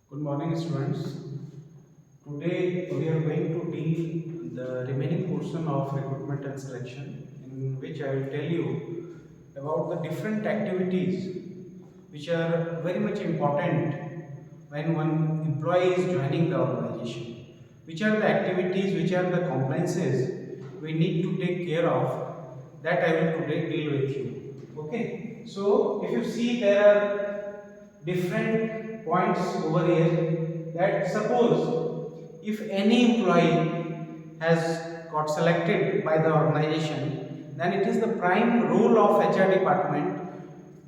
Good morning, students. Today we are going to deal the remaining portion of recruitment and selection, in which I will tell you about the different activities which are very much important when one employee is joining the organization. Which are the activities, which are the compliances we need to take care of, that I will today deal with you. Okay. So if you see, there are different points over here, that suppose if any employee has got selected by the organization, then it is the prime role of HR department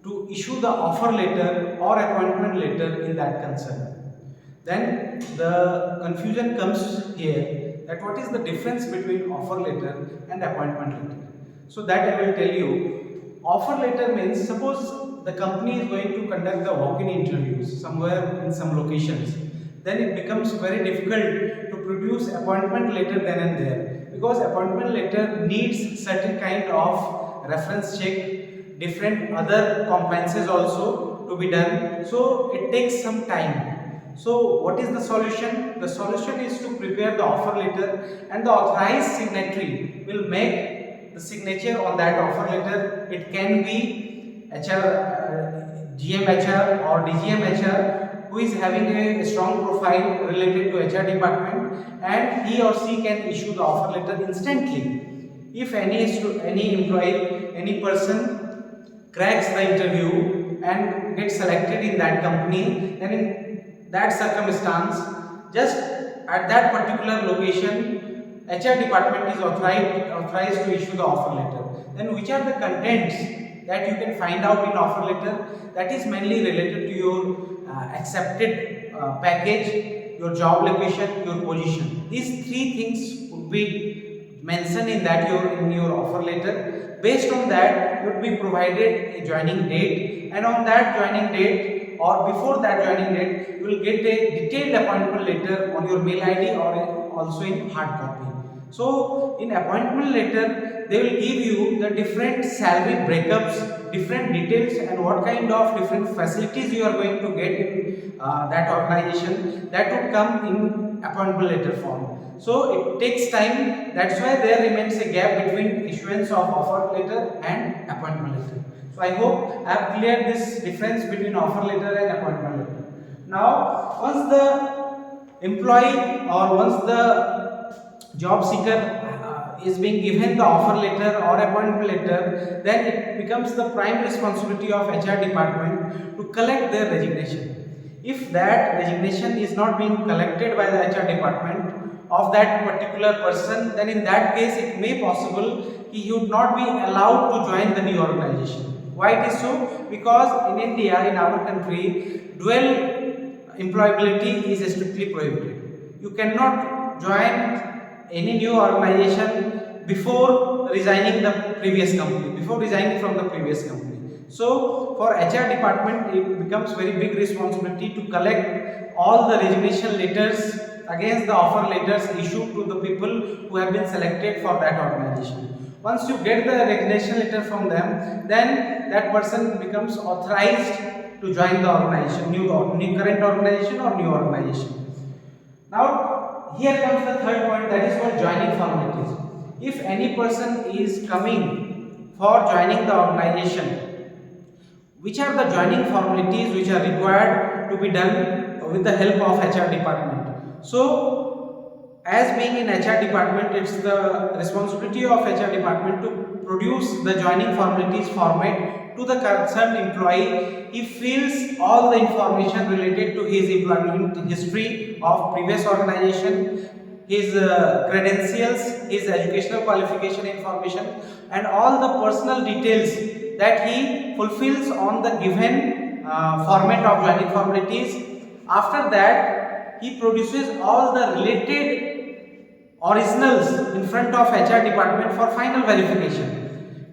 to issue the offer letter or appointment letter in that concern. Then the confusion comes here, that what is the difference between offer letter and appointment letter. So that I will tell you. Offer letter means, suppose the company is going to conduct the walk-in interviews somewhere in some locations, then it becomes very difficult to produce appointment letter then and there, because appointment letter needs certain kind of reference check, different other compliances also to be done, so it takes some time. So what is the solution? The solution is to prepare the offer letter, and the authorized signatory will make the signature on that offer letter. It can be GMHR or DGMHR who is having a strong profile related to HR department, and he or she can issue the offer letter instantly. If any employee, any person cracks the interview and gets selected in that company, then in that circumstance, just at that particular location, HR department is authorized to issue the offer letter. Then which are the contents that you can find out in offer letter? That is mainly related to your accepted package, your job location, your position. These three things would be mentioned in your offer letter. Based on that, you would be provided a joining date, and on that joining date or before that joining date, you will get a detailed appointment letter on your mail ID or also in hard copy. So in appointment letter, they will give you the different salary breakups, different details, and what kind of different facilities you are going to get in that organization. That would come in appointment letter form. So it takes time. That's why there remains a gap between issuance of offer letter and appointment letter. So I hope I have cleared this difference between offer letter and appointment letter. Now, once the employee or once the job seeker is being given the offer letter or appointment letter, then it becomes the prime responsibility of HR department to collect their resignation. If that resignation is not being collected by the HR department of that particular person, then in that case it may possible he would not be allowed to join the new organization. Why it is so? Because in India, in our country, dual employability is strictly prohibited. You cannot join any new organization before resigning the previous company, before resigning from the previous company. So for HR department, it becomes very big responsibility to collect all the resignation letters against the offer letters issued to the people who have been selected for that organization. Once you get the resignation letter from them, then that person becomes authorized to join the organization, new current organization or new organization. Now here comes the third point, that is called joining formalities. If any person is coming for joining the organization, which are the joining formalities which are required to be done with the help of HR department? So as being in HR department, it's the responsibility of HR department to produce the joining formalities format to the concerned employee. He fills all the information related to his employment history of previous organization, his credentials, his educational qualification information, and all the personal details that he fulfills on the given format of joining formalities. After that, he produces all the related originals in front of HR department for final verification.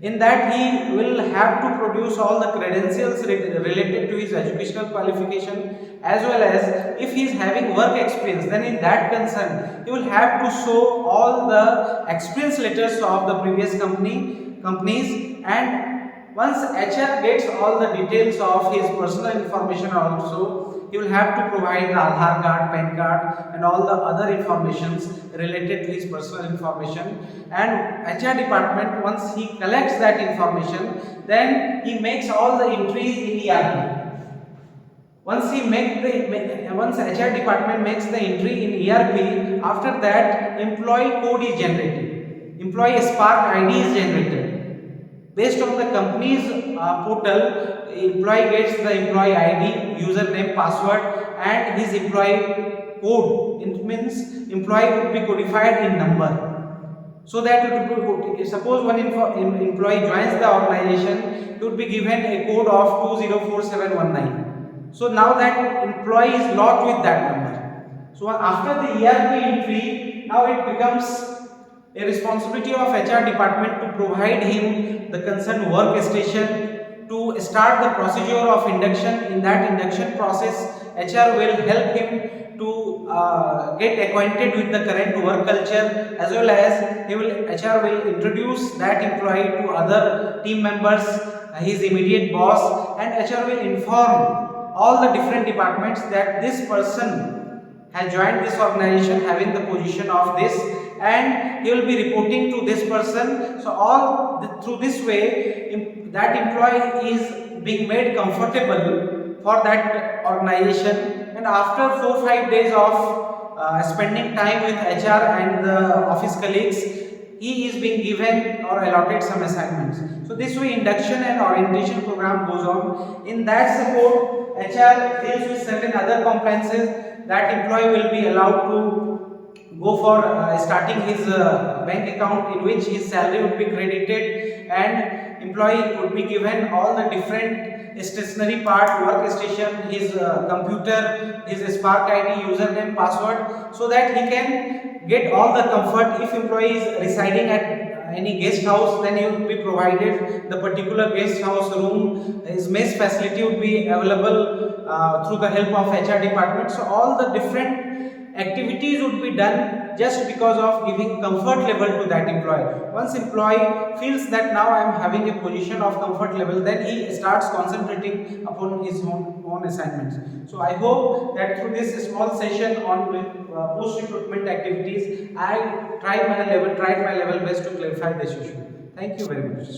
In that, he will have to produce all the credentials related to his educational qualification, as well as if he is having work experience, then in that concern he will have to show all the experience letters of the previous companies. And once HR gets all the details of his personal information also, he will have to provide the Aadhaar card, PAN card and all the other informations related to his personal information. And HR department, once he collects that information, then he makes all the entries in ERP. Once HR department makes the entry in ERP, after that employee code is generated, employee Spark ID is generated. Based on the company's portal, employee gets the employee ID, username, password and his employee code. It means employee would be codified in number. So that it would be, suppose one employee joins the organization, he would be given a code of 204719. So now that employee is locked with that number. So after the ERP entry, now it becomes a responsibility of HR department to provide him the concerned workstation, to start the procedure of induction. In that induction process, HR will help him to get acquainted with the current work culture, as well as HR will introduce that employee to other team members, his immediate boss, and HR will inform all the different departments that this person has joined this organization having the position of this, and he will be reporting to this person. So through this way, that employee is being made comfortable for that organization, and after 4-5 days of spending time with HR and the office colleagues, he is being given or allotted some assignments. So this way induction and orientation program goes on. In that support, HR deals with certain other compliances. That employee will be allowed to go for starting his bank account, in which his salary would be credited, and employee would be given all the different stationery part, workstation, his computer, his Spark ID, username, password, so that he can get all the comfort. If employee is residing at any guest house, then he would be provided the particular guest house room. His mess facility would be available through the help of HR department. So all the different activities would be done just because of giving comfort level to that employee. Once employee feels that now I am having a position of comfort level, then he starts concentrating upon his own assignments. So I hope that through this small session on post recruitment activities, I tried my level best to clarify this issue. Thank you very much.